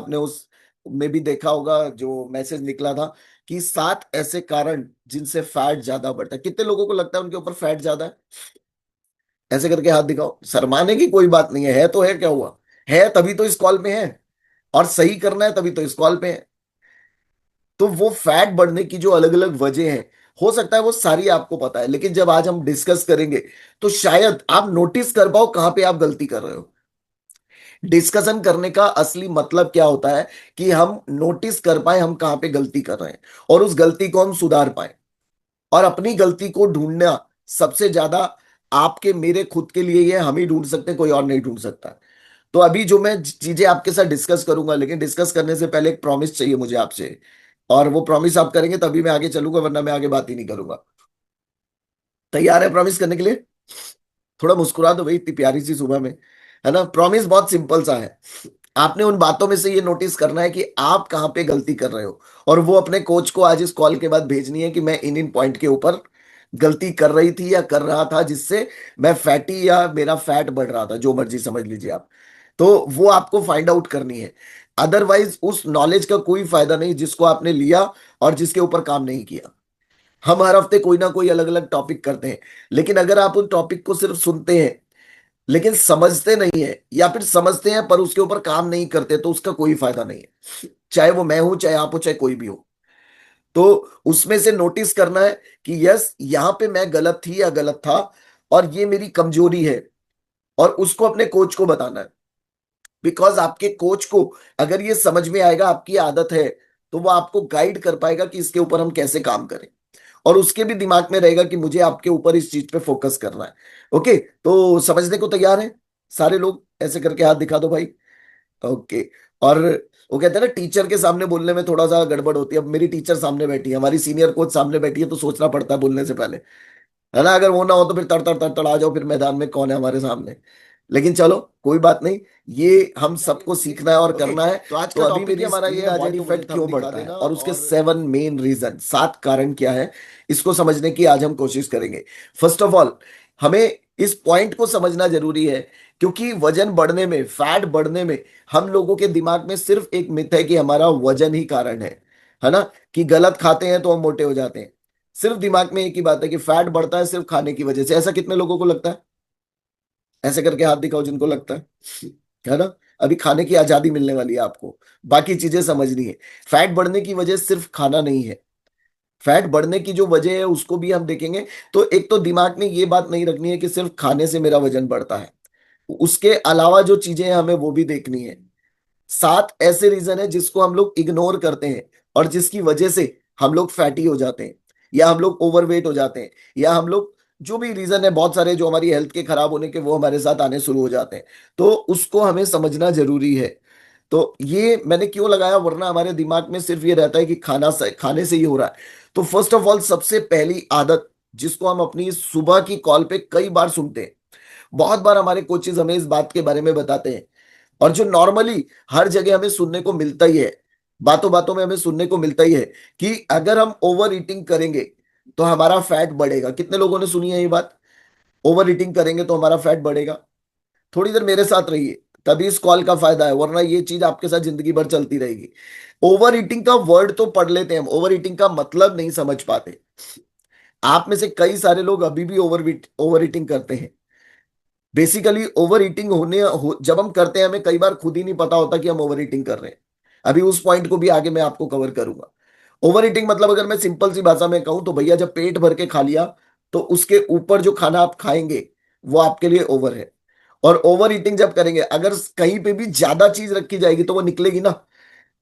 आपने उस में भी देखा होगा जो मैसेज निकला था कि 7 ऐसे कारण जिनसे फैट ज्यादा बढ़ता है। कितने लोगों को लगता है उनके ऊपर फैट ज्यादा है? ऐसे करके हाथ दिखाओ। शर्माने की कोई बात नहीं है तो है, क्या हुआ? है तभी तो इस कॉल पे है, और सही करना है तभी तो इस कॉल पे है। तो वो फैट बढ़ने की जो अलग अलग वजह है, हो सकता है वो सारी आपको पता है, लेकिन जब आज हम डिस्कस करेंगे तो शायद आप नोटिस कर पाओ कहां पे आप गलती कर रहे हो। डिस्कशन करने का असली मतलब क्या होता है कि हम नोटिस कर पाए हम कहां पे गलती कर रहे हैं, और उस गलती को हम सुधार पाए। और अपनी गलती को ढूंढना सबसे ज्यादा आपके मेरे खुद के लिए ये हम ही ढूंढ सकते हैं, कोई और नहीं ढूंढ सकता। तो अभी जो मैं चीजें आपके साथ डिस्कस करूंगा, लेकिन डिस्कस करने से पहले एक प्रॉमिस चाहिए मुझे आपसे, और वो प्रॉमिस आप करेंगे तभी मैं आगे चलूंगा, वरना मैं आगे बात ही नहीं करूंगा। तैयार है प्रॉमिस करने के लिए? थोड़ा मुस्कुरा दो भाई, इतनी प्यारी सी सुबह में। है ना? प्रॉमिस बहुत सिंपल सा है। आपने उन बातों में से ये नोटिस करना है कि आप कहां पे गलती कर रहे हो, और वो अपने कोच को आज इस कॉल के बाद भेजनी है कि मैं इन इन पॉइंट के ऊपर गलती कर रही थी या कर रहा था, जिससे मैं फैटी या मेरा फैट बढ़ रहा था, जो मर्जी समझ लीजिए आप। तो वो आपको फाइंड आउट करनी है। अदरवाइज उस नॉलेज का कोई फायदा नहीं जिसको आपने लिया और जिसके ऊपर काम नहीं किया। हम हर हफ्ते कोई ना कोई अलग अलग टॉपिक करते हैं, लेकिन अगर आप उन टॉपिक को सिर्फ सुनते हैं लेकिन समझते नहीं है, या फिर समझते हैं पर उसके ऊपर काम नहीं करते, तो उसका कोई फायदा नहीं है। चाहे वो मैं हूं, चाहे आप हो, चाहे कोई भी हो। तो उसमें से नोटिस करना है कि यस, यहां पे मैं गलत थी या गलत था, और ये मेरी कमजोरी है, और उसको अपने कोच को बताना है। बिकॉज आपके कोच को अगर ये समझ में आएगा आपकी आदत है, तो वो आपको गाइड कर पाएगा कि इसके ऊपर हम कैसे काम करें। और उसके भी दिमाग में रहेगा कि मुझे आपके ऊपर इस चीज पे फोकस करना है। ओके, तो समझने को तैयार है सारे लोग? ऐसे करके हाथ दिखा दो भाई। ओके। और वो कहते हैं ना, टीचर के सामने बोलने में थोड़ा सा गड़बड़ होती है। अब मेरी टीचर सामने बैठी है, हमारी सीनियर कोच सामने बैठी है, तो सोचना पड़ता है बोलने से पहले। है ना? अगर वो ना हो तो फिर तड़ तड़ तड़ तड़ आ जाओ फिर मैदान में, कौन है हमारे सामने। लेकिन चलो, कोई बात नहीं। ये हम सबको सीखना है और करना है। तो आज तो का अभी टॉपिक मेरी है हमारा ये, स्क्रीन आ जाए बॉडी तो मुझे फैट तब क्यों दिखा बढ़ता है देना। और उसके और 7 मेन रीजन, 7 कारण क्या है, इसको समझने की आज हम कोशिश करेंगे। फर्स्ट ऑफ ऑल, हमें इस पॉइंट को समझना जरूरी है, क्योंकि वजन बढ़ने में, फैट बढ़ने में, हम लोगों के दिमाग में सिर्फ एक मिथ है कि हमारा वजन ही कारण है ना? कि गलत खाते हैं तो हम मोटे हो जाते हैं। सिर्फ दिमाग में एक ही बात है कि फैट बढ़ता है सिर्फ खाने की वजह से। ऐसा कितने लोगों को लगता है? ऐसे करके हाथ दिखाओ जिनको लगता है ना? अभी खाने की आजादी मिलने वाली है आपको, बाकी चीजें समझनी है। फैट बढ़ने की वजह सिर्फ खाना नहीं है। फैट बढ़ने की जो वजह है उसको भी हम देखेंगे। तो एक तो दिमाग में ये बात नहीं रखनी है कि सिर्फ खाने से मेरा वजन बढ़ता है, उसके अलावा जो चीजें हैं हमें वो भी देखनी है। 7 ऐसे रीजन है जिसको हम लोग इग्नोर करते हैं, और जिसकी वजह से हम लोग फैटी हो जाते हैं, या हम लोग ओवरवेट हो जाते हैं, या हम लोग, जो भी रीजन है बहुत सारे जो हमारी हेल्थ के खराब होने के, वो हमारे साथ आने शुरू हो जाते हैं। तो उसको हमें समझना जरूरी है। तो ये मैंने क्यों लगाया, वरना हमारे दिमाग में सिर्फ ये रहता है कि खाने से ही हो रहा है। तो फर्स्ट ऑफ ऑल, सबसे पहली आदत जिसको हम अपनी सुबह की कॉल पे कई बार सुनते हैं, बहुत बार हमारे कोचेज हमें इस बात के बारे में बताते हैं, और जो नॉर्मली हर जगह हमें सुनने को मिलता ही है, बातों बातों में हमें सुनने को मिलता ही है, कि अगर हम ओवर ईटिंग करेंगे तो हमारा फैट बढ़ेगा। कितने लोगों ने सुनी है ये बात? ओवर ईटिंग करेंगे तो हमारा फैट बढ़ेगा। थोड़ी देर मेरे साथ रहिए, तभी इस कॉल का फायदा है, वरना ये चीज आपके साथ जिंदगी भर चलती रहेगी। ओवर ईटिंग का वर्ड तो पढ़ लेते हैं हम, ओवर ईटिंग का मतलब नहीं समझ पाते। आप में से कई सारे लोग अभी भी ओवर ईटिंग करते हैं। बेसिकली ओवर ईटिंग जब हम करते हैं, हमें कई बार खुद ही नहीं पता होता कि हम ओवर ईटिंग कर रहे हैं। अभी उस पॉइंट को भी आगे मैं आपको कवर करूंगा। ओवर ईटिंग मतलब, अगर मैं सिंपल सी भाषा में कहूं तो भैया, जब पेट भर के खा लिया तो उसके ऊपर जो खाना आप खाएंगे वो आपके लिए ओवर है। और ओवर ईटिंग जब करेंगे, अगर कहीं पे भी ज्यादा चीज रखी जाएगी तो वो निकलेगी ना।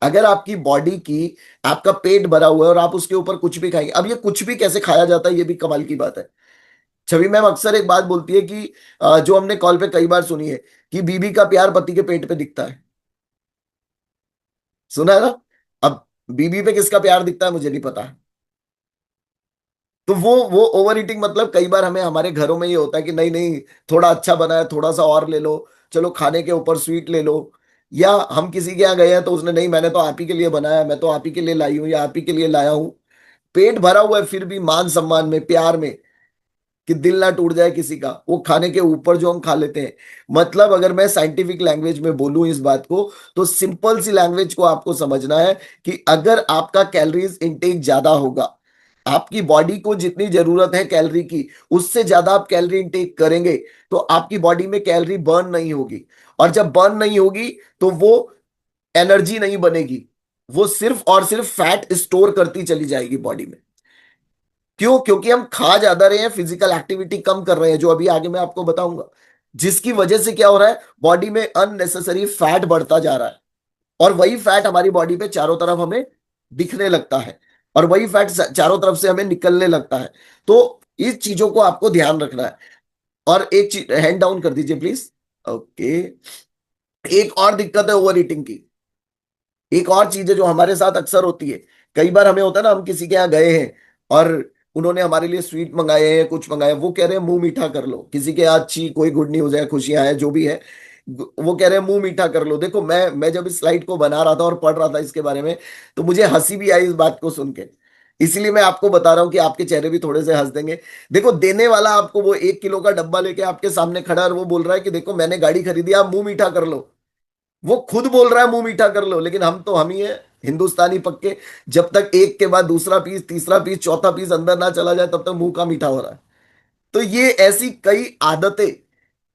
अगर आपकी बॉडी की, आपका पेट भरा हुआ है और आप उसके ऊपर कुछ भी खाएंगे, अब ये कुछ भी कैसे खाया जाता है, ये भी कमाल की बात है। छवि मैम अक्सर एक बात बोलती है कि जो हमने कॉल पे कई बार सुनी है, कि बीबी का प्यार पति के पेट पे दिखता है। सुना है ना? अब बीबी पे किसका प्यार दिखता है मुझे नहीं पता। तो वो ओवर ईटिंग मतलब, कई बार हमें हमारे घरों में ये होता है कि नहीं नहीं, थोड़ा अच्छा बना है, थोड़ा सा और ले लो, चलो खाने के ऊपर स्वीट ले लो। या हम किसी के यहाँ गए हैं तो उसने, नहीं मैंने तो आप ही के लिए बनाया, मैं तो आप ही के लिए लाई हूं या आप ही के लिए लाया हूं। पेट भरा हुआ है फिर भी मान सम्मान में, प्यार में, कि दिल ना टूट जाए किसी का, वो खाने के ऊपर जो हम खा लेते हैं। मतलब अगर मैं साइंटिफिक लैंग्वेज में बोलूं इस बात को, तो सिंपल सी लैंग्वेज को आपको समझना है कि अगर आपका कैलोरीज इनटेक ज्यादा होगा, आपकी बॉडी को जितनी जरूरत है कैलोरी की, उससे ज्यादा आप कैलोरी इनटेक करेंगे, तो आपकी बॉडी में कैलोरी बर्न नहीं होगी। और जब बर्न नहीं होगी, तो वो एनर्जी नहीं बनेगी, वो सिर्फ और सिर्फ फैट स्टोर करती चली जाएगी बॉडी में। क्यों? क्योंकि हम खा ज्यादा रहे हैं, फिजिकल एक्टिविटी कम कर रहे हैं, जो अभी आगे मैं आपको बताऊंगा, जिसकी वजह से क्या हो रहा है, बॉडी में अननेसेसरी फैट बढ़ता जा रहा है। और वही फैट हमारी बॉडी पे चारों तरफ हमें दिखने लगता है, और वही फैट चारों तरफ से हमें निकलने लगता है। तो इस चीजों को आपको ध्यान रखना है। और एक चीज, हैंड डाउन कर दीजिए प्लीज। ओके। एक और दिक्कत है ओवर ईटिंग की। एक और चीज है जो हमारे साथ अक्सर होती है। कई बार हमें होता है ना, हम किसी के यहाँ गए हैं और उन्होंने हमारे लिए स्वीट मंगाए हैं, कुछ मंगाया, वो कह रहे हैं मुंह मीठा कर लो, किसी के यहाँ अच्छी कोई गुड न्यूज है, खुशियां हैं, जो भी है, वो कह रहे हैं मुंह मीठा कर लो। देखो, मैं जब इस स्लाइड को बना रहा था और पढ़ रहा था इसके बारे में, तो मुझे हंसी भी आई इस बात को सुन के। इसलिए मैं आपको बता रहा हूं कि आपके चेहरे भी थोड़े से हंस देंगे। देखो, देने वाला आपको वो 1 किलो का डब्बा लेके आपके सामने खड़ा है और वो बोल रहा है कि देखो मैंने गाड़ी खरीदी, आप मुंह मीठा कर लो। वो खुद बोल रहा है मुंह मीठा कर लो, लेकिन हम ही है हिंदुस्तानी पक्के। जब तक एक के बाद दूसरा पीस, तीसरा पीस, चौथा पीस अंदर ना चला जाए, तब तक मुंह का मीठा हो रहा है। तो ये ऐसी कई आदतें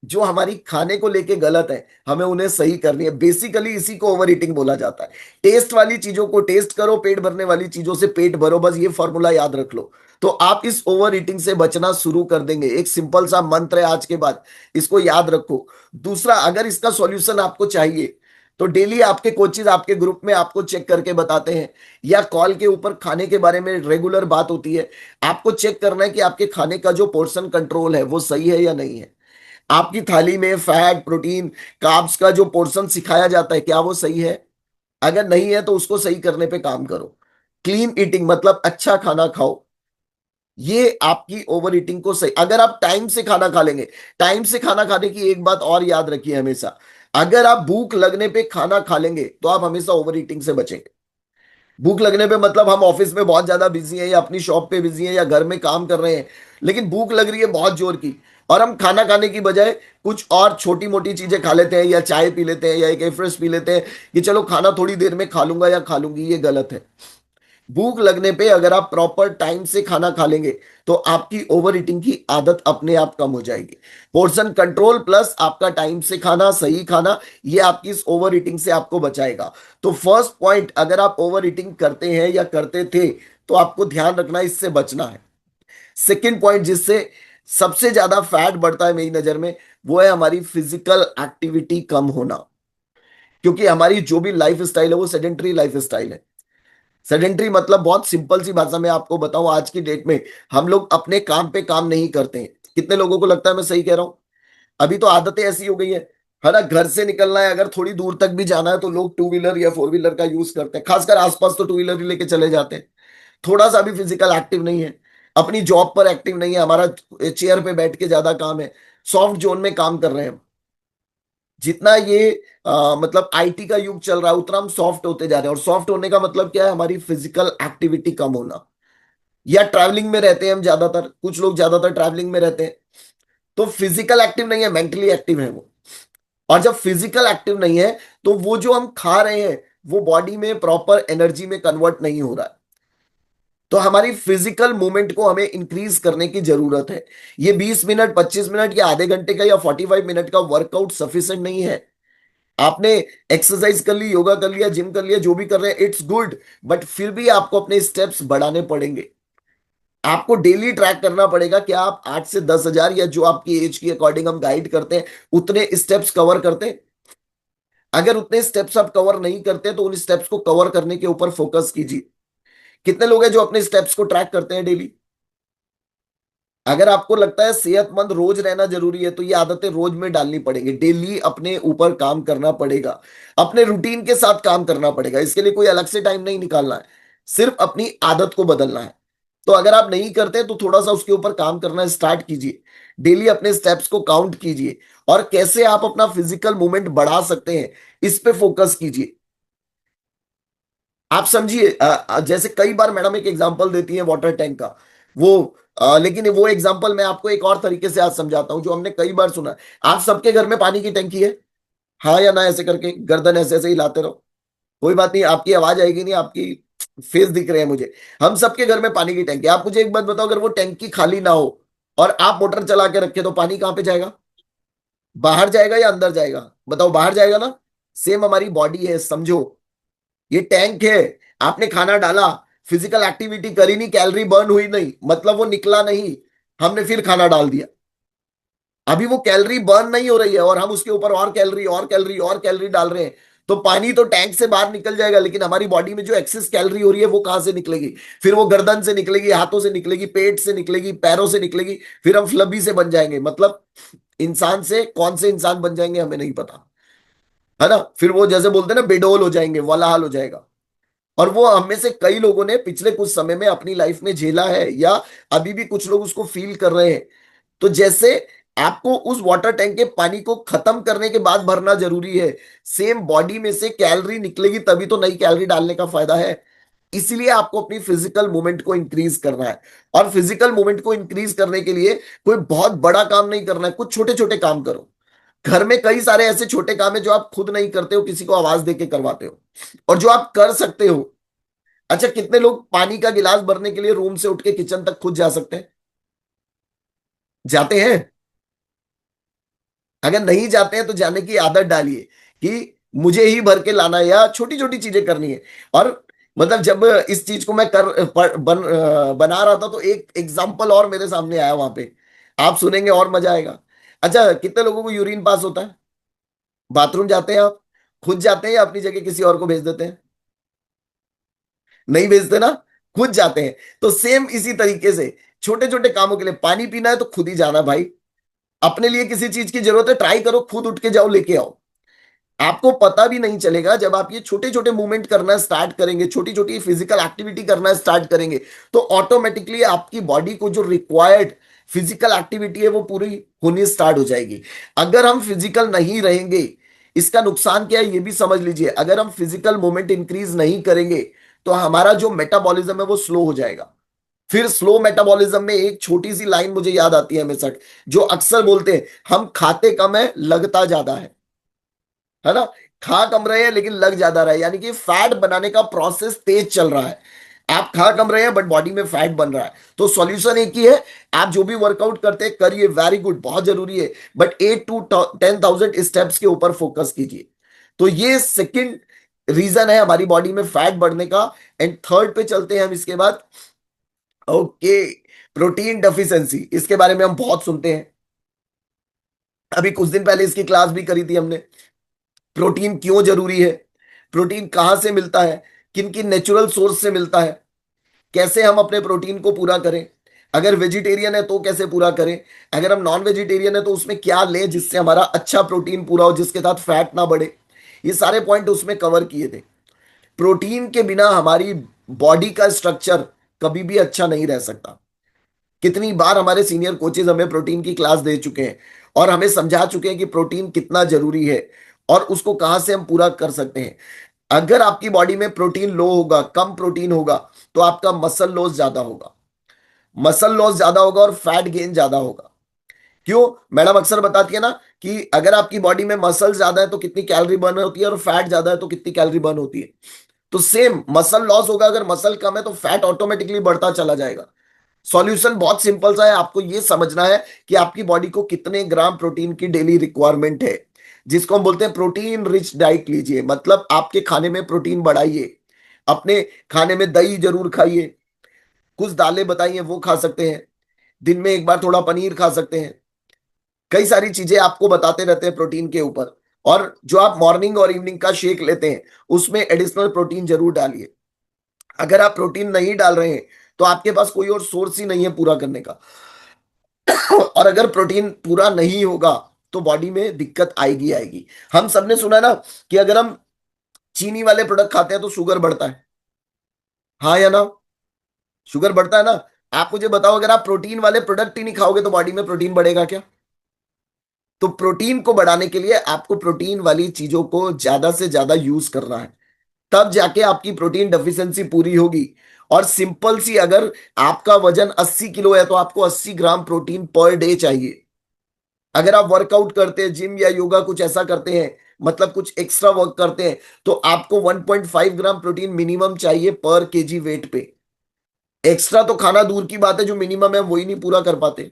जो हमारी खाने को लेके गलत है, हमें उन्हें सही करनी है। बेसिकली इसी को ओवर ईटिंग बोला जाता है। टेस्ट वाली चीजों को टेस्ट करो, पेट भरने वाली चीजों से पेट भरो, बस ये फॉर्मूला याद रख लो, तो आप इस ओवर ईटिंग से बचना शुरू कर देंगे। एक सिंपल सा मंत्र है आज के बाद, इसको याद रखो। दूसरा, अगर इसका सॉल्यूशन आपको चाहिए, तो डेली आपके कोचेज आपके ग्रुप में आपको चेक करके बताते हैं, या कॉल के ऊपर खाने के बारे में रेगुलर बात होती है। आपको चेक करना है कि आपके खाने का जो पोर्शन कंट्रोल है वो सही है या नहीं है। आपकी थाली में फैट, प्रोटीन, कार्ब्स का जो पोर्शन सिखाया जाता है, क्या वो सही है? अगर नहीं है तो उसको सही करने पे काम करो। क्लीन ईटिंग मतलब अच्छा खाना खाओ। ये आपकी ओवर ईटिंग को सही, अगर आप टाइम से खाना खा लेंगे। टाइम से खाना खाने की एक बात और याद रखिए हमेशा, अगर आप भूख लगने पे खाना खा लेंगे, तो आप हमेशा ओवर ईटिंग से बचेंगे। भूख लगने पे मतलब हम ऑफिस में बहुत ज्यादा बिजी हैं, या अपनी शॉप पे बिजी हैं, या घर में काम कर रहे हैं, लेकिन भूख लग रही है बहुत जोर की, और हम खाना खाने की बजाय कुछ और छोटी मोटी चीजें खा लेते हैं, या चाय पी लेते हैं, या एक एफ्रेश पी लेते हैं कि चलो खाना थोड़ी देर में खा लूंगा या खा लूंगी, ये गलत है। भूख लगने पे अगर आप प्रॉपर टाइम से खाना खा लेंगे, तो आपकी ओवर ईटिंग की आदत अपने आप कम हो जाएगी। पोर्शन कंट्रोल प्लस आपका टाइम से खाना, सही खाना, ये आपकी इस ओवर ईटिंग से आपको बचाएगा। तो फर्स्ट पॉइंट, अगर आप ओवर ईटिंग करते हैं या करते थे, तो आपको ध्यान रखना है, इससे बचना है। सेकेंड पॉइंट, जिससे सबसे ज्यादा फैट बढ़ता है मेरी नजर में, वो है हमारी फिजिकल एक्टिविटी कम होना। क्योंकि हमारी जो भी लाइफ स्टाइल है वो सेडेंट्री लाइफ स्टाइल है। सेडेंट्री मतलब, बहुत सिंपल सी भाषा में आपको बताऊं, आज की डेट में हम लोग अपने काम पे काम नहीं करते हैं। कितने लोगों को लगता है मैं सही कह रहा हूं? अभी तो आदतें ऐसी हो गई है ना, घर से निकलना है, अगर थोड़ी दूर तक भी जाना है, तो लोग टू व्हीलर या फोर व्हीलर का यूज करते हैं, खासकर आसपास तो टू व्हीलर ही लेके चले जाते हैं। थोड़ा सा भी फिजिकल एक्टिव नहीं है, अपनी जॉब पर एक्टिव नहीं है, हमारा चेयर पे बैठ के ज्यादा काम है, सॉफ्ट जोन में काम कर रहे हैं। जितना ये मतलब आईटी का युग चल रहा है, उतना हम सॉफ्ट होते जा रहे हैं। और सॉफ्ट होने का मतलब क्या है? हमारी फिजिकल एक्टिविटी कम होना। या ट्रैवलिंग में रहते हैं हम ज्यादातर, कुछ लोग ज्यादातर ट्रैवलिंग में रहते हैं, तो फिजिकल एक्टिव नहीं है, मेंटली एक्टिव है वो। और जब फिजिकल एक्टिव नहीं है, तो वो जो हम खा रहे हैं, वो बॉडी में प्रॉपर एनर्जी में कन्वर्ट नहीं हो रहा है। तो हमारी फिजिकल मूवमेंट को हमें इंक्रीज करने की जरूरत है। ये 20 मिनट, 25 मिनट, या आधे घंटे का, या 45 मिनट का वर्कआउट सफिशिएंट नहीं है। आपने एक्सरसाइज कर ली, योगा कर लिया, जिम कर लिया, जो भी कर रहे हैं, इट्स गुड, बट फिर भी आपको अपने स्टेप्स बढ़ाने पड़ेंगे। आपको डेली ट्रैक करना पड़ेगा कि आप 8 से 10 हजार, या जो आपकी एज की अकॉर्डिंग हम गाइड करते हैं, उतने स्टेप्स कवर करते हैं। अगर उतने स्टेप्स आप कवर नहीं करते, तो उन स्टेप्स को कवर करने के ऊपर फोकस कीजिए। कितने लोग हैं जो अपने स्टेप्स को ट्रैक करते हैं डेली? अगर आपको लगता है सेहतमंद रोज रहना जरूरी है, तो ये आदतें रोज में डालनी पड़ेंगी। डेली अपने ऊपर काम करना पड़ेगा, अपने रूटीन के साथ काम करना पड़ेगा। इसके लिए कोई अलग से टाइम नहीं निकालना है, सिर्फ अपनी आदत को बदलना है। तो अगर आप नहीं करते, तो थोड़ा सा उसके ऊपर काम करना स्टार्ट कीजिए। डेली अपने स्टेप्स को काउंट कीजिए, और कैसे आप अपना फिजिकल मूवमेंट बढ़ा सकते हैं, इस पे फोकस कीजिए। आप समझिए, जैसे कई बार मैडम एक एग्जांपल देती है वाटर टैंक का। वो लेकिन वो एग्जांपल मैं आपको एक और तरीके से आज समझाता हूँ, जो हमने कई बार सुना है। आप सबके घर में पानी की टंकी है? हाँ या ना, ऐसे करके गर्दन ऐसे ऐसे हिलाते रहो। कोई बात नहीं, आपकी आवाज आएगी नहीं, आपकी फेस दिख रहे हैं मुझे। हम सबके घर में पानी की टंकी। आप मुझे एक बात बताओ, अगर वो टंकी खाली ना हो और आप मोटर चला के रखे, तो पानी कहाँ पे जाएगा? बाहर जाएगा या अंदर जाएगा? बताओ, बाहर जाएगा ना। सेम हमारी बॉडी है, समझो। ये टैंक है। आपने खाना डाला, फिजिकल एक्टिविटी करी नहीं, कैलोरी बर्न हुई नहीं, मतलब वो निकला नहीं। हमने फिर खाना डाल दिया, अभी वो कैलोरी बर्न नहीं हो रही है, और हम उसके ऊपर और कैलोरी और कैलोरी और कैलोरी डाल रहे हैं। तो पानी तो टैंक से बाहर निकल जाएगा, लेकिन हमारी बॉडी में जो एक्सेस कैलोरी हो रही है वो कहां से निकलेगी? फिर वो गर्दन से निकलेगी, हाथों से निकलेगी, पेट से निकलेगी, पैरों से निकलेगी। फिर हम फ्लबी से बन जाएंगे, मतलब इंसान से कौन से इंसान बन जाएंगे हमें नहीं पता, है ना। फिर वो जैसे बोलते हैं ना, बेडोल हो जाएंगे, वाला हाल हो जाएगा। और वो हम में से कई लोगों ने पिछले कुछ समय में अपनी लाइफ में झेला है, या अभी भी कुछ लोग उसको फील कर रहे हैं। तो जैसे आपको उस वाटर टैंक के पानी को खत्म करने के बाद भरना जरूरी है, सेम बॉडी में से कैलोरी निकलेगी तभी तो नई कैलोरी डालने का फायदा है। इसीलिए आपको अपनी फिजिकल मूवमेंट को इंक्रीज करना है। और फिजिकल मूवमेंट को इंक्रीज करने के लिए कोई बहुत बड़ा काम नहीं करना है, कुछ छोटे छोटे काम करो। घर में कई सारे ऐसे छोटे काम है जो आप खुद नहीं करते हो, किसी को आवाज देके करवाते हो, और जो आप कर सकते हो। अच्छा, कितने लोग पानी का गिलास भरने के लिए रूम से उठ के किचन तक खुद जा सकते हैं? जाते हैं? अगर नहीं जाते हैं तो जाने की आदत डालिए, कि मुझे ही भर के लाना है, या छोटी छोटी चीजें करनी है। और मतलब जब इस चीज को मैं बना रहा था, तो एक एग्जाम्पल और मेरे सामने आया वहां पे, आप सुनेंगे और मजा आएगा। अच्छा, कितने लोगों को यूरिन पास होता है? बाथरूम जाते हैं आप? खुद जाते हैं या अपनी जगह किसी और को भेज देते हैं? नहीं भेजते ना, खुद जाते हैं। तो सेम इसी तरीके से छोटे छोटे कामों के लिए, पानी पीना है तो खुद ही जाना भाई। अपने लिए किसी चीज की जरूरत है, ट्राई करो, खुद उठ के जाओ, लेके आओ। आपको पता भी नहीं चलेगा, जब आप ये छोटे छोटे मूवमेंट करना स्टार्ट करेंगे, छोटी छोटी फिजिकल एक्टिविटी करना स्टार्ट करेंगे, तो ऑटोमेटिकली आपकी बॉडी को जो रिक्वायर्ड फिजिकल एक्टिविटी है वो पूरी होनी स्टार्ट हो जाएगी। अगर हम फिजिकल नहीं रहेंगे, इसका नुकसान क्या है ये भी समझ लीजिए। अगर हम फिजिकल मूवमेंट इंक्रीज नहीं करेंगे, तो हमारा जो मेटाबॉलिज्म है वो स्लो हो जाएगा। फिर स्लो मेटाबॉलिज्म में एक छोटी सी लाइन मुझे याद आती है हमेशा, जो अक्सर बोलते हैं, हम खाते कम है, लगता ज्यादा है ना। खा कम रहे हैं लेकिन लग ज्यादा रहा है, यानी कि फैट बनाने का प्रोसेस तेज चल रहा है। आप खा कम रहे हैं बट बॉडी में फैट बन रहा है। तो सॉल्यूशन एक ही है, आप जो भी वर्कआउट करते हैं करिए, वेरी गुड, बहुत जरूरी है, बट 8 to 10,000 स्टेप्स के ऊपर फोकस कीजिए। तो ये सेकंड रीजन है हमारी बॉडी में फैट बढ़ने का। एंड थर्ड पे चलते हैं हम इसके बाद। ओके, प्रोटीन डेफिशिएंसी, इसके बारे में हम बहुत सुनते हैं। अभी कुछ दिन पहले इसकी क्लास भी करी थी हमने। प्रोटीन क्यों जरूरी है, प्रोटीन कहाँ से मिलता है, किन किन नेचुरल सोर्स से मिलता है, कैसे हम अपने प्रोटीन को पूरा करें, अगर वेजिटेरियन है तो कैसे पूरा करें, अगर हम नॉन वेजिटेरियन है तो उसमें क्या लें जिससे हमारा अच्छा प्रोटीन पूरा हो, जिसके साथ फैट ना बढ़े। ये सारे पॉइंट उसमें कवर किए थे। प्रोटीन के बिना हमारी बॉडी का स्ट्रक्चर कभी भी अच्छा नहीं रह सकता। कितनी बार हमारे सीनियर कोचेज हमें प्रोटीन की क्लास दे चुके हैं, और हमें समझा चुके हैं कि प्रोटीन कितना जरूरी है, और उसको कहां से हम पूरा कर सकते हैं। अगर आपकी बॉडी में प्रोटीन लो होगा, कम प्रोटीन होगा, तो आपका मसल लॉस ज्यादा होगा। मसल लॉस ज्यादा होगा और फैट गेन ज्यादा होगा। क्यों? मैडम अक्सर बताती है ना, कि अगर आपकी बॉडी में मसल ज्यादा है तो कितनी कैलोरी बर्न होती है, और फैट ज्यादा है तो कितनी कैलोरी बर्न होती है। तो सेम मसल लॉस होगा, अगर मसल कम है तो फैट ऑटोमेटिकली बढ़ता चला जाएगा। सॉल्यूशन बहुत सिंपल सा है, आपको यह समझना है कि आपकी बॉडी को कितने ग्राम प्रोटीन की डेली रिक्वायरमेंट है, जिसको हम बोलते हैं प्रोटीन रिच डाइट लीजिए। मतलब आपके खाने में प्रोटीन बढ़ाइए, अपने खाने में दही जरूर खाइए, कुछ दालें बताइए वो खा सकते हैं, दिन में एक बार थोड़ा पनीर खा सकते हैं। कई सारी चीजें आपको बताते रहते हैं प्रोटीन के ऊपर। और जो आप मॉर्निंग और इवनिंग का शेक लेते हैं, उसमें एडिशनल प्रोटीन जरूर डालिए। अगर आप प्रोटीन नहीं डाल रहे हैं, तो आपके पास कोई और सोर्स ही नहीं है पूरा करने का। और अगर प्रोटीन पूरा नहीं होगा, तो बॉडी में दिक्कत आएगी आएगी। हम सबने सुना है ना, कि अगर हम चीनी वाले प्रोडक्ट खाते हैं तो शुगर बढ़ता है। हाँ या ना? शुगर बढ़ता है ना। आप मुझे बताओ, अगर आप प्रोटीन वाले प्रोडक्ट ही नहीं खाओगे तो बॉडी में प्रोटीन बढ़ेगा क्या? तो प्रोटीन को बढ़ाने के लिए आपको प्रोटीन वाली चीजों को ज्यादा से ज्यादा यूज करना है। तब जाके आपकी प्रोटीन डेफिशिएंसी पूरी होगी। और सिंपल सी, अगर आपका वजन 80 किलो है तो आपको 80 ग्राम प्रोटीन पर डे चाहिए। अगर आप वर्कआउट करते हैं, जिम या योगा कुछ ऐसा करते हैं, मतलब कुछ एक्स्ट्रा वर्क करते हैं, तो आपको 1.5 ग्राम प्रोटीन मिनिमम चाहिए पर केजी वेट पे। एक्स्ट्रा तो खाना दूर की बात है, जो मिनिमम है वही नहीं पूरा कर पाते।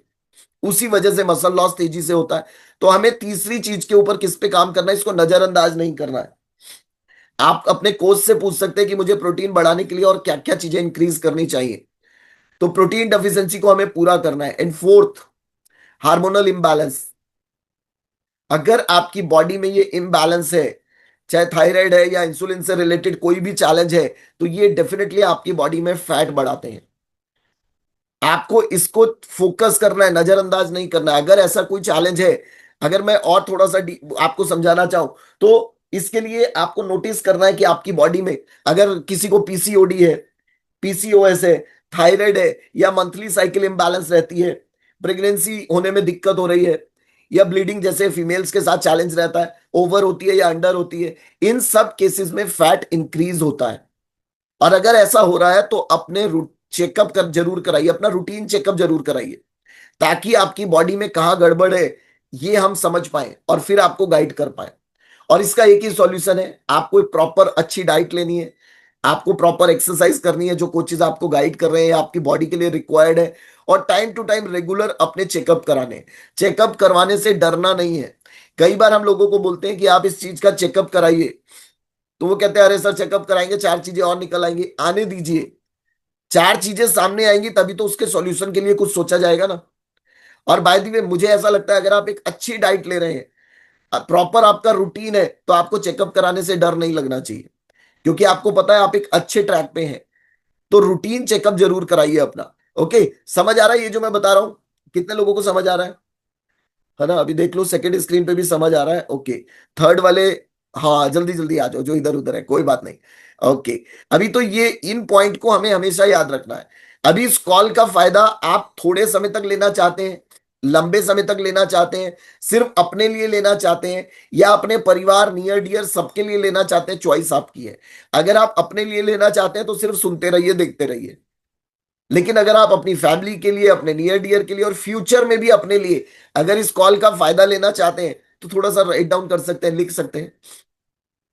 उसी वजह से मसल लॉस तेजी से होता है। तो हमें तीसरी चीज के ऊपर किस पे काम करना है, इसको नजरअंदाज नहीं करना है। आप अपने कोच से पूछ सकते हैं कि मुझे प्रोटीन बढ़ाने के लिए और क्या क्या चीजें इंक्रीज करनी चाहिए। तो प्रोटीन डेफिशिएंसी को हमें पूरा करना है। And fourth, hormonal imbalance. अगर आपकी बॉडी में ये इम्बैलेंस है, चाहे थायराइड है या इंसुलिन से रिलेटेड कोई भी चैलेंज है, तो ये डेफिनेटली आपकी बॉडी में फैट बढ़ाते हैं। आपको इसको फोकस करना है, नजरअंदाज नहीं करना है। अगर ऐसा कोई चैलेंज है, अगर मैं और थोड़ा सा आपको समझाना चाहूं, तो इसके लिए आपको नोटिस करना है कि आपकी बॉडी में अगर किसी को पीसीओडी है, पीसीओएस है, थायराइड है, या मंथली साइकिल इम्बैलेंस रहती है, प्रेगनेंसी होने में दिक्कत हो रही है, या ब्लीडिंग जैसे फीमेल्स के साथ चैलेंज रहता है, ओवर होती है या अंडर होती है, इन सब केसेस में फैट इंक्रीज होता है। और अगर ऐसा हो रहा है तो अपने चेकअप कर जरूर कराइए, अपना रूटीन चेकअप जरूर कराइए, ताकि आपकी बॉडी में कहाँ गड़बड़ है ये हम समझ पाए और फिर आपको गाइड कर पाए। और इसका एक ही सॉल्यूशन है, आपको एक प्रॉपर अच्छी डाइट लेनी है, आपको प्रॉपर एक्सरसाइज करनी है, जो कोचेज आपको गाइड कर रहे हैं आपकी बॉडी के लिए रिक्वायर्ड है, और टाइम टू टाइम रेगुलर अपने चेकअप कराने। चेकअप करवाने से डरना नहीं है। कई बार हम लोगों को बोलते हैं कि आप इस चीज का चेकअप कराइए, तो वो कहते हैं अरे सर चेकअप कराएंगे 4 चीजें और निकल आएंगी। आने दीजिए, 4 चीजें सामने आएंगी तभी तो उसके सॉल्यूशन के लिए कुछ सोचा जाएगा ना। और बाय द वे मुझे ऐसा लगता है, अगर आप एक अच्छी डाइट ले रहे हैं, प्रॉपर आपका रूटीन है, तो आपको चेकअप कराने से डर नहीं लगना चाहिए, क्योंकि आपको पता है आप एक अच्छे ट्रैक पे हैं। तो रूटीन चेकअप जरूर कराइए अपना। ओके, समझ आ रहा है ये जो मैं बता रहा हूं? कितने लोगों को समझ आ रहा है ना? अभी देख लो सेकंड स्क्रीन पे भी समझ आ रहा है। ओके, थर्ड वाले, हाँ जल्दी जल्दी आ जाओ जो इधर उधर है, कोई बात नहीं। ओके, अभी तो ये इन पॉइंट को हमें हमेशा याद रखना है। अभी इस कॉल का फायदा आप थोड़े समय तक लेना चाहते हैं, लंबे समय तक लेना चाहते हैं, सिर्फ अपने लिए लेना चाहते हैं, या अपने परिवार नियर डियर सबके लिए लेना चाहते हैं, चॉइस आपकी है। अगर आप अपने लिए लेना चाहते हैं तो सिर्फ सुनते रहिए, देखते रहिए। लेकिन अगर आप अपनी फैमिली के लिए, अपने नियर डियर के लिए, और फ्यूचर में भी अपने लिए अगर इस कॉल का फायदा लेना चाहते हैं, तो थोड़ा सा राइट डाउन कर सकते हैं, लिख सकते हैं,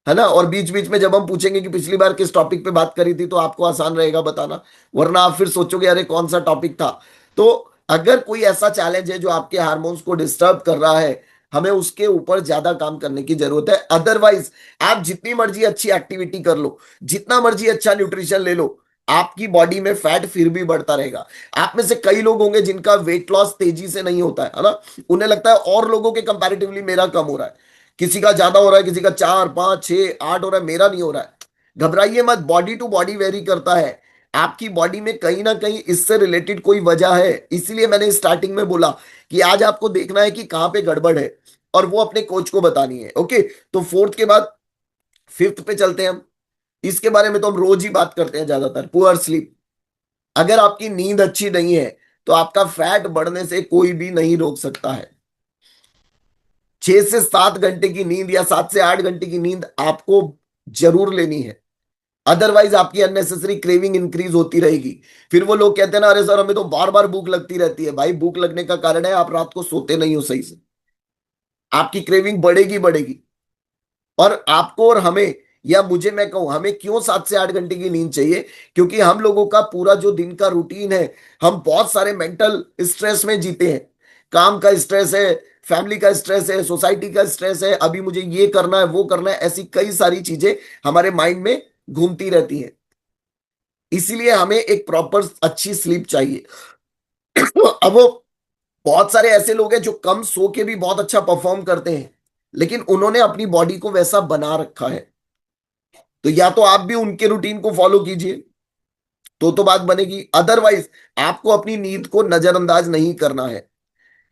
है ना? और बीच बीच में जब हम पूछेंगे कि पिछली बार किस टॉपिक पे बात करी थी, तो आपको आसान रहेगा बताना, वरना आप फिर सोचोगे अरे कौन सा टॉपिक था। तो अगर कोई ऐसा चैलेंज है जो आपके हार्मोन्स को डिस्टर्ब कर रहा है, हमें उसके ऊपर ज्यादा काम करने की जरूरत है। अदरवाइज आप जितनी मर्जी अच्छी एक्टिविटी कर लो, जितना मर्जी अच्छा न्यूट्रिशन ले लो, आपकी बॉडी में फैट फिर भी बढ़ता रहेगा। आप में से कई लोग होंगे जिनका वेट लॉस तेजी से नहीं होता है ना? उन्हें लगता है और लोगों के कंपैरेटिवली मेरा कम हो रहा है, किसी का ज्यादा हो रहा है, किसी का 4 5 6 8 हो रहा है, मेरा नहीं हो रहा है। घबराइए मत, बॉडी टू बॉडी वेरी करता है। आपकी बॉडी में कहीं ना कहीं इससे रिलेटेड कोई वजह है, इसीलिए मैंने स्टार्टिंग में बोला कि आज आपको देखना है कि कहां पे गड़बड़ है, और वो अपने कोच को बतानी है। ओके, तो फोर्थ के बाद फिफ्थ पे चलते हैं हम। इसके बारे में तो हम रोज ही बात करते हैं ज्यादातर, पुअर स्लीप। अगर आपकी नींद अच्छी नहीं है, तो आपका फैट बढ़ने से कोई भी नहीं रोक सकता है। 6 से 7 घंटे की नींद या 7 से 8 घंटे की नींद आपको जरूर लेनी है। अदरवाइज आपकी अननेसेसरी क्रेविंग इंक्रीज होती रहेगी। फिर वो लोग कहते हैं ना, अरे सर हमें तो बार बार भूख लगती रहती है। भाई भूख लगने का कारण है आप रात को सोते नहीं हो सही से, आपकी क्रेविंग बढ़ेगी बढ़ेगी। और आपको और हमें, या मुझे मैं कहूं, हमें क्यों 7 से 8 घंटे की नींद चाहिए? क्योंकि हम लोगों का पूरा जो दिन का रूटीन है, हम बहुत सारे मेंटल स्ट्रेस में जीते हैं। काम का स्ट्रेस है, फैमिली का स्ट्रेस है, सोसाइटी का स्ट्रेस है, अभी मुझे ये करना है वो करना है, ऐसी कई सारी चीजें हमारे माइंड में घूमती रहती हैं। इसीलिए हमें एक प्रॉपर अच्छी स्लीप चाहिए। अब वो बहुत सारे ऐसे लोग हैं जो कम सो के भी बहुत अच्छा परफॉर्म करते हैं, लेकिन उन्होंने अपनी बॉडी को वैसा बना रखा है। तो या तो आप भी उनके रूटीन को फॉलो कीजिए, तो बात बनेगी। अदरवाइज आपको अपनी नींद को नजरअंदाज नहीं करना है,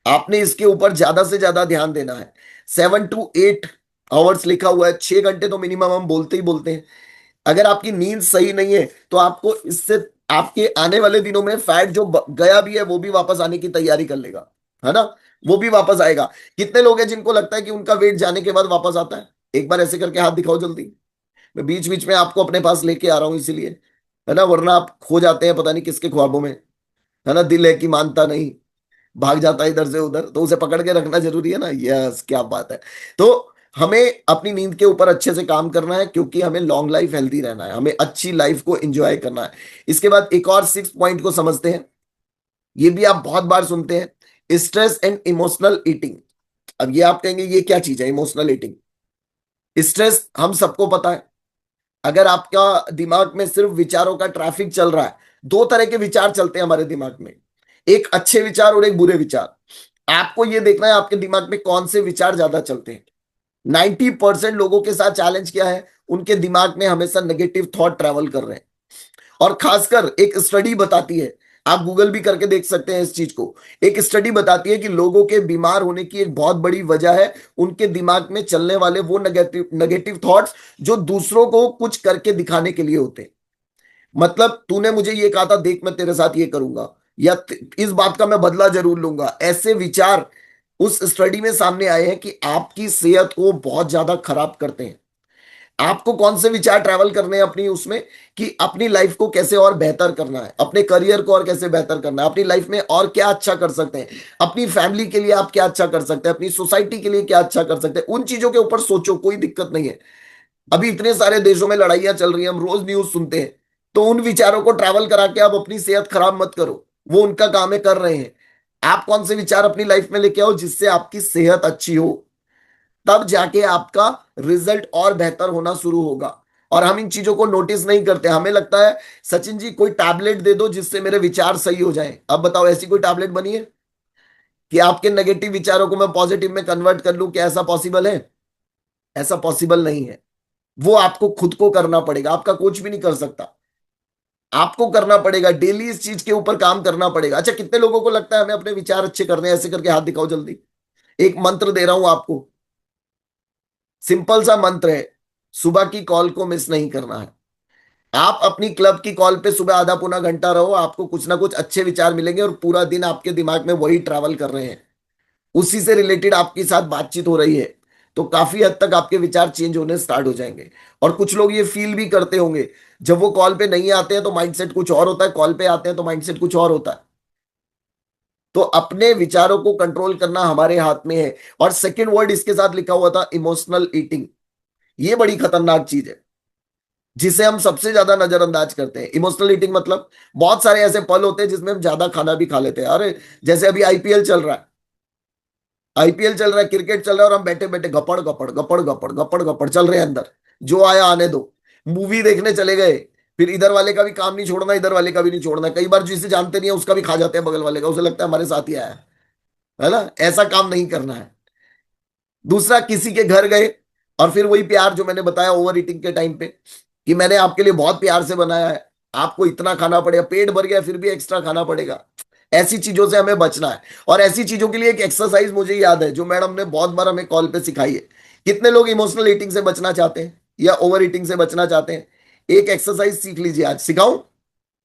आपने इसके ऊपर ज्यादा से ज्यादा ध्यान देना है। 7 to 8 आवर्स लिखा हुआ है, 6 घंटे तो मिनिमम हम बोलते ही बोलते हैं। अगर आपकी नींद सही नहीं है, तो आपको इससे आपके आने वाले दिनों में फैट जो गया भी है वो भी वापस आने की तैयारी कर लेगा, है ना? वो भी वापस आएगा। कितने लोग हैं जिनको लगता है कि उनका वेट जाने के बाद वापस आता है? एक बार ऐसे करके हाथ दिखाओ जल्दी। मैं बीच बीच में आपको अपने पास लेके आ रहा हूं इसीलिए, है ना, वरना आप खो जाते हैं पता नहीं किसके ख्वाबों में। है ना, दिल है कि मानता नहीं, भाग जाता है इधर से उधर, तो उसे पकड़ के रखना जरूरी है ना। यस, क्या बात है। तो हमें अपनी नींद के ऊपर अच्छे से काम करना है, क्योंकि हमें लॉन्ग लाइफ हेल्दी रहना है, हमें अच्छी लाइफ को एंजॉय करना है। इसके बाद एक और 6 पॉइंट को समझते हैं। ये भी आप बहुत बार सुनते हैं, स्ट्रेस एंड इमोशनल ईटिंग। अब ये आप कहेंगे ये क्या चीज है इमोशनल ईटिंग? स्ट्रेस हम सबको पता है। अगर आपका दिमाग में सिर्फ विचारों का ट्रैफिक चल रहा है, दो तरह के विचार चलते हैं हमारे दिमाग में, एक अच्छे विचार और एक बुरे विचार। आपको ये देखना है आपके दिमाग में कौन से विचार ज्यादा चलते हैं। 90% लोगों के साथ चैलेंज क्या है, उनके दिमाग में हमेशा नेगेटिव थॉट ट्रैवल कर रहे हैं। और खासकर एक स्टडी बताती है, आप गूगल भी करके देख सकते हैं इस चीज को। एक स्टडी बताती है कि लोगों के बीमार होने की एक बहुत बड़ी वजह है उनके दिमाग में चलने वाले वो नेगेटिव नेगेटिव थॉट्स जो दूसरों को कुछ करके दिखाने के लिए होते हैं। मतलब तूने मुझे ये कहा था, देख मैं तेरे साथ ये करूंगा, या इस बात का मैं बदला जरूर लूंगा, ऐसे विचार उस स्टडी में सामने आए हैं कि आपकी सेहत को बहुत ज्यादा खराब करते हैं। आपको कौन से विचार ट्रैवल करने हैं अपनी उसमें, कि अपनी लाइफ को कैसे और बेहतर करना है, अपने करियर को और कैसे बेहतर करना है, अपनी लाइफ में और क्या अच्छा कर सकते हैं, अपनी फैमिली के लिए आप क्या अच्छा कर सकते हैं, अपनी सोसाइटी के लिए क्या अच्छा कर सकते हैं, उन चीजों के ऊपर सोचो, कोई दिक्कत नहीं है। अभी इतने सारे देशों में लड़ाइयां चल रही हैं, हम रोज न्यूज सुनते हैं। तो उन विचारों को ट्रैवल करा के आप अपनी सेहत खराब मत करो, वो उनका काम है, कर रहे हैं। आप कौन से विचार अपनी लाइफ में लेके आओ जिससे आपकी सेहत अच्छी हो, तब जाके आपका रिजल्ट और बेहतर होना शुरू होगा। और हम इन चीजों को नोटिस नहीं करते, हमें लगता है सचिन जी कोई टैबलेट दे दो जिससे मेरे विचार सही हो जाएं। अब बताओ ऐसी कोई टैबलेट बनी है कि आपके नेगेटिव विचारों को मैं पॉजिटिव में कन्वर्ट कर लूं? क्या ऐसा पॉसिबल है? ऐसा पॉसिबल नहीं है। वो आपको खुद को करना पड़ेगा, आपका कोच भी नहीं कर सकता। आपको करना पड़ेगा, डेली इस चीज के ऊपर काम करना पड़ेगा। अच्छा, कितने लोगों को लगता है हमें अपने विचार अच्छे करने हैं? ऐसे करके हाथ दिखाओ जल्दी। एक मंत्र दे रहा हूं आपको, सिंपल सा मंत्र है, सुबह की कॉल को मिस नहीं करना है। आप अपनी क्लब की कॉल पे सुबह आधा पौना घंटा रहो, आपको कुछ ना कुछ अच्छे विचार मिलेंगे, और पूरा दिन आपके दिमाग में वही ट्रैवल कर रहे हैं, उसी से रिलेटेड आपके साथ बातचीत हो रही है। तो काफी हद तक आपके विचार चेंज होने स्टार्ट हो जाएंगे। और कुछ लोग ये फील भी करते होंगे, जब वो कॉल पे नहीं आते हैं तो माइंडसेट कुछ और होता है, कॉल पे आते हैं तो माइंडसेट कुछ और होता है। तो अपने विचारों को कंट्रोल करना हमारे हाथ में है। और सेकंड वर्ड इसके साथ लिखा हुआ था, इमोशनल ईटिंग। ये बड़ी खतरनाक चीज है जिसे हम सबसे ज्यादा नजरअंदाज करते हैं। इमोशनल ईटिंग मतलब बहुत सारे ऐसे पल होते हैं जिसमें हम ज्यादा खाना भी खा लेते हैं। अरे, जैसे अभी आईपीएल चल रहा है, आईपीएल चल रहा है, क्रिकेट चल रहा है, और हम बैठे बैठे गपड़ गपड़ गपड़ गपड़ गपड़ गपड़ चल रहे हैं अंदर, जो आया आने दो। मूवी देखने चले गए, फिर इधर वाले का भी काम नहीं छोड़ना, इधर वाले का भी नहीं छोड़ना, कई बार जिसे जानते नहीं है उसका भी खा जाते हैं, बगल वाले का, उसे लगता है हमारे साथ ही आया है ना। ऐसा काम नहीं करना है। दूसरा, किसी के घर गए, और फिर वही प्यार जो मैंने बताया ओवर ईटिंग के टाइम पे, कि मैंने आपके लिए बहुत प्यार से बनाया है, आपको इतना खाना पड़ेगा, पेट भर गया फिर भी एक्स्ट्रा खाना पड़ेगा। ऐसी चीजों से हमें बचना है। और ऐसी चीजों के लिए एक एक्सरसाइज मुझे याद है जो मैडम ने बहुत बार हमें कॉल पे सिखाई है। कितने लोग इमोशनल ईटिंग से बचना चाहते हैं या ओवर ईटिंग से बचना चाहते हैं? एक एक्सरसाइज सीख लीजिए, आज सिखाऊं?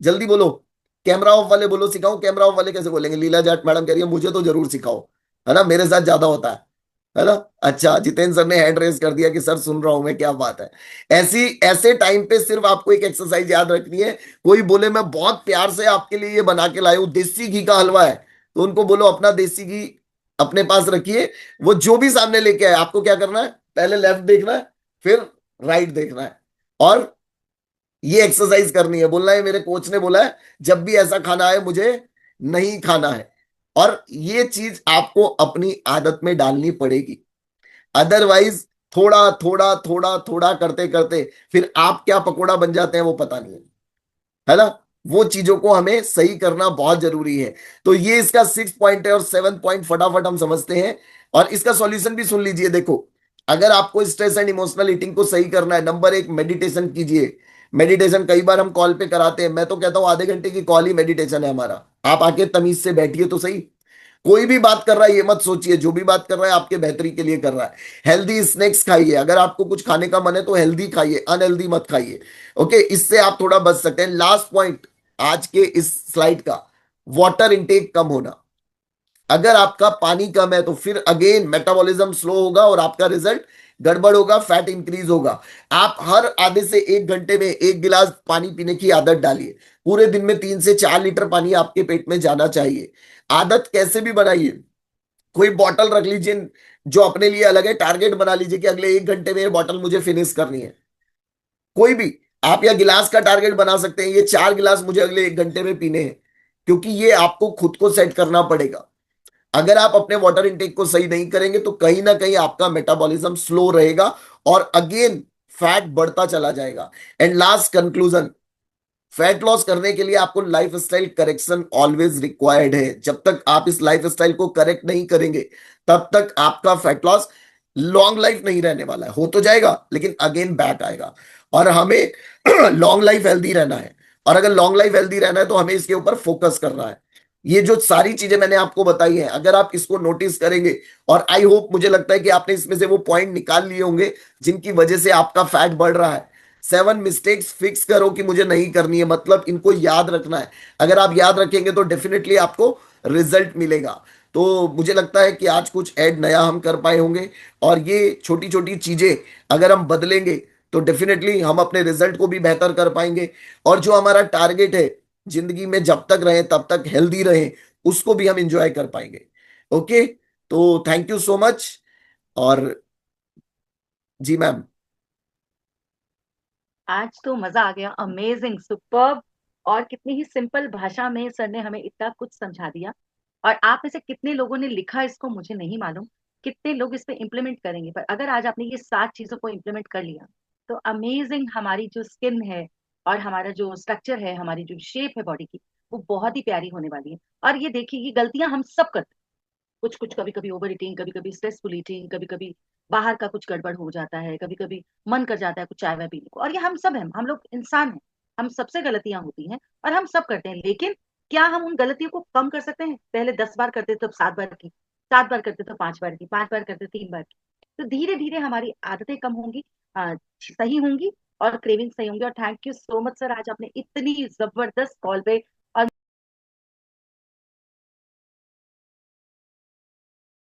जल्दी बोलो। कैमरा ऑफ वाले बोलो सिखाऊं। कैमरा ऑफ वाले कैसे बोलेंगे? लीला जाट मैडम कह रही है मुझे तो जरूर सिखाओ, है ना, मेरे साथ ज्यादा होता है ना। अच्छा, जितेंद्र सर ने हैंड रेस कर दिया कि सर सुन रहा हूं मैं, क्या बात है। ऐसी ऐसे टाइम पे सिर्फ आपको एक एक्सरसाइज याद रखनी है। कोई बोले मैं बहुत प्यार से आपके लिए ये बना के लाया हूं, देसी घी का हलवा है, तो उनको बोलो अपना देसी घी अपने पास रखिए। वो जो भी सामने लेके आए, आपको क्या करना है, पहले लेफ्ट देखना है, फिर राइट देखना है, और ये एक्सरसाइज करनी है। बोलना है मेरे कोच ने बोला है जब भी ऐसा खाना है मुझे नहीं खाना है। और ये चीज आपको अपनी आदत में डालनी पड़ेगी। अदरवाइज थोड़ा थोड़ा थोड़ा थोड़ा करते करते फिर आप क्या पकोड़ा बन जाते हैं वो पता नहीं है ना। वो चीजों को हमें सही करना बहुत जरूरी है। तो ये इसका 6 पॉइंट है, और 7 पॉइंट फटाफट हम समझते हैं। और इसका सॉल्यूशन भी सुन लीजिए। देखो, अगर आपको स्ट्रेस एंड इमोशनल ईटिंग को सही करना है, नंबर 1, मेडिटेशन कीजिए। मेडिटेशन कई बार हम कॉल पे कराते हैं, मैं तो कहता हूं आधे घंटे की कॉल ही मेडिटेशन है हमारा। आप आके तमीज से बैठिए तो सही। कोई भी बात कर रहा है ये मत सोचिए, जो भी बात कर रहा है आपके बेहतरी के लिए कर रहा है। हेल्दी स्नैक्स खाइए, अगर आपको कुछ खाने का मन है तो हेल्दी खाइए, अनहेल्दी मत खाइए। ओके, इससे आप थोड़ा बच सकते हैं। लास्ट पॉइंट आज के इस स्लाइड का, वाटर इंटेक कम होना। अगर आपका पानी कम है तो फिर अगेन मेटाबॉलिज्म स्लो होगा और आपका रिजल्ट गड़बड़ होगा, फैट इंक्रीज होगा। आप हर आधे से 1 घंटे में 1 गिलास पानी पीने की आदत डालिए। पूरे दिन में 3 से 4 लीटर पानी आपके पेट में जाना चाहिए। आदत कैसे भी बनाइए, कोई बॉटल रख लीजिए जो अपने लिए अलग है, टारगेट बना लीजिए कि अगले 1 घंटे में ये बॉटल मुझे फिनिश करनी है। कोई भी, आप या गिलास का टारगेट बना सकते हैं, ये 4 गिलास मुझे अगले 1 घंटे में पीने हैं। क्योंकि ये आपको खुद को सेट करना पड़ेगा। अगर आप अपने वाटर इनटेक को सही नहीं करेंगे तो कहीं ना कहीं आपका मेटाबॉलिज्म स्लो रहेगा, और अगेन फैट बढ़ता चला जाएगा। And last conclusion, fat loss करने के लिए आपको life style correction always required है। जब तक आप इस लाइफ स्टाइल को करेक्ट नहीं करेंगे, तब तक आपका फैट लॉस लॉन्ग लाइफ नहीं रहने वाला है। हो तो जाएगा लेकिन अगेन बैक आएगा। और हमें लॉन्ग लाइफ हेल्दी रहना है, और अगर लॉन्ग लाइफ हेल्दी रहना है तो हमें इसके ऊपर फोकस करना है। ये जो सारी चीजें मैंने आपको बताई हैं, अगर आप इसको नोटिस करेंगे, और आई होप, मुझे लगता है कि आपने इसमें से वो पॉइंट निकाल लिए होंगे जिनकी वजह से आपका फैट बढ़ रहा है। 7 मिस्टेक्स फिक्स करो कि मुझे नहीं करनी है, मतलब इनको याद रखना है। अगर आप याद रखेंगे तो डेफिनेटली आपको रिजल्ट मिलेगा। तो मुझे लगता है कि आज कुछ ऐड नया हम कर पाए होंगे, और ये छोटी छोटी चीजें अगर हम बदलेंगे तो डेफिनेटली हम अपने रिजल्ट को भी बेहतर कर पाएंगे। और जो हमारा टारगेट है, जिंदगी में जब तक रहे तब तक हेल्दी रहे, उसको भी हम इंजॉय कर पाएंगे। ओके, तो थैंक यू सो मच। और जी मैम। आज तो मजा आ गया, अमेजिंग, सुपर्ब। और कितनी ही सिंपल भाषा में सर ने हमें इतना कुछ समझा दिया। और आप में से कितने लोगों ने लिखा इसको मुझे नहीं मालूम, कितने लोग इस पे इम्प्लीमेंट करेंगे, पर अगर आज आपने ये 7 चीजों को इम्प्लीमेंट कर लिया तो अमेजिंग, हमारी जो स्किन है और हमारा जो स्ट्रक्चर है, हमारी जो शेप है बॉडी की, वो बहुत ही प्यारी होने वाली है। और ये देखिए, ये गलतियां हम सब करते हैं। कुछ कुछ, कभी कभी ओवर ईटिंग, कभी कभी स्ट्रेसफुल ईटिंग, कभी कभी बाहर का कुछ गड़बड़ हो जाता है, कभी कभी मन कर जाता है कुछ चाय वाय पीने को। और ये हम सब हैं, हम लोग इंसान हैं, हम सबसे गलतियां होती हैं और हम सब करते हैं। लेकिन क्या हम उन गलतियों को कम कर सकते हैं? पहले 10 बार करते तो अब 7 बार की, 7 बार करते तो 5 बार की, 5 बार करते 3 बार की। तो धीरे धीरे हमारी आदतें कम होंगी, सही होंगी, और क्रेविंग सही होंगी। और thank you so much sir, आज आपने इतनी जबरदस्त कॉल पे